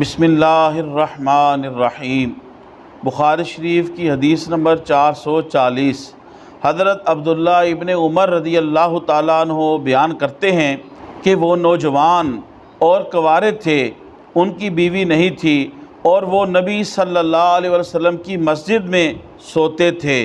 بسم اللہ الرحمن الرحیم۔ بخاری شریف کی حدیث نمبر 440۔ حضرت عبداللہ ابن عمر رضی اللہ تعالیٰ عنہ بیان کرتے ہیں کہ وہ نوجوان اور کنوارے تھے، ان کی بیوی نہیں تھی، اور وہ نبی صلی اللہ علیہ وسلم کی مسجد میں سوتے تھے۔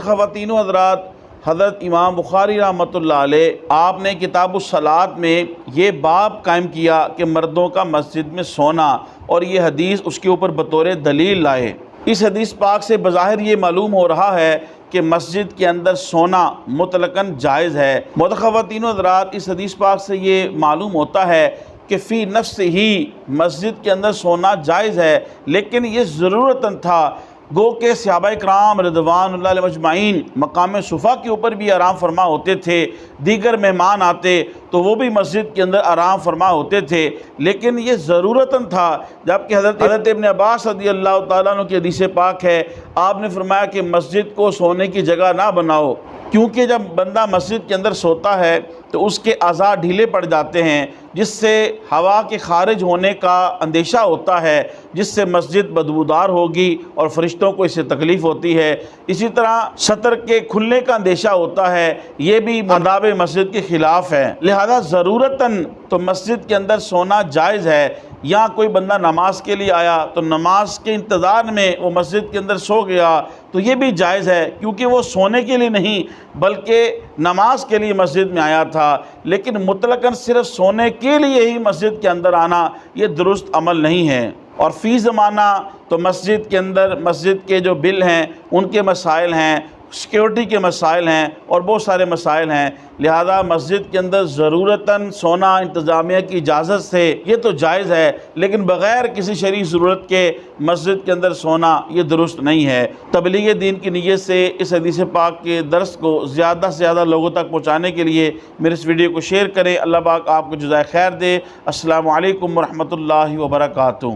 خواتین و حضرات، حضرت امام بخاری رحمۃ اللہ علیہ آپ نے کتاب الصلاۃ میں یہ باب قائم کیا کہ مردوں کا مسجد میں سونا، اور یہ حدیث اس کے اوپر بطور دلیل لائے۔ اس حدیث پاک سے بظاہر یہ معلوم ہو رہا ہے کہ مسجد کے اندر سونا مطلقاً جائز ہے۔ خواتین و حضرات، اس حدیث پاک سے یہ معلوم ہوتا ہے کہ فی نفس ہی مسجد کے اندر سونا جائز ہے، لیکن یہ ضرورتاً تھا۔ گو کہ صحابہ کرام رضوان اللہ علیہ مجمعین مقام صفا کے اوپر بھی آرام فرما ہوتے تھے، دیگر مہمان آتے تو وہ بھی مسجد کے اندر آرام فرما ہوتے تھے، لیکن یہ ضرورتاً تھا۔ جبکہ حضرت ابن عباس رضی اللہ تعالیٰ عنہ کی حدیث پاک ہے، آپ نے فرمایا کہ مسجد کو سونے کی جگہ نہ بناؤ، کیونکہ جب بندہ مسجد کے اندر سوتا ہے تو اس کے اعضاء ڈھیلے پڑ جاتے ہیں، جس سے ہوا کے خارج ہونے کا اندیشہ ہوتا ہے، جس سے مسجد بدبودار ہوگی اور فرشتوں کو اس سے تکلیف ہوتی ہے۔ اسی طرح شطر کے کھلنے کا اندیشہ ہوتا ہے، یہ بھی آداب مسجد کے خلاف ہے۔ لہذا ضرورتاً تو مسجد کے اندر سونا جائز ہے۔ یا کوئی بندہ نماز کے لیے آیا تو نماز کے انتظار میں وہ مسجد کے اندر سو گیا تو یہ بھی جائز ہے، کیونکہ وہ سونے کے لیے نہیں بلکہ نماز کے لیے مسجد میں آیا تھا۔ لیکن مطلقاً صرف سونے کے لیے ہی مسجد کے اندر آنا یہ درست عمل نہیں ہے۔ اور فی زمانہ تو مسجد کے اندر مسجد کے جو بل ہیں ان کے مسائل ہیں، سیکیورٹی کے مسائل ہیں، اور بہت سارے مسائل ہیں۔ لہذا مسجد کے اندر ضرورتاً سونا انتظامیہ کی اجازت سے یہ تو جائز ہے، لیکن بغیر کسی شرعی ضرورت کے مسجد کے اندر سونا یہ درست نہیں ہے۔ تبلیغ دین کی نیت سے اس حدیث پاک کے درس کو زیادہ سے زیادہ لوگوں تک پہنچانے کے لیے میرے اس ویڈیو کو شیئر کریں۔ اللہ پاک آپ کو جزائے خیر دے۔ السلام علیکم ورحمۃ اللہ وبرکاتہ۔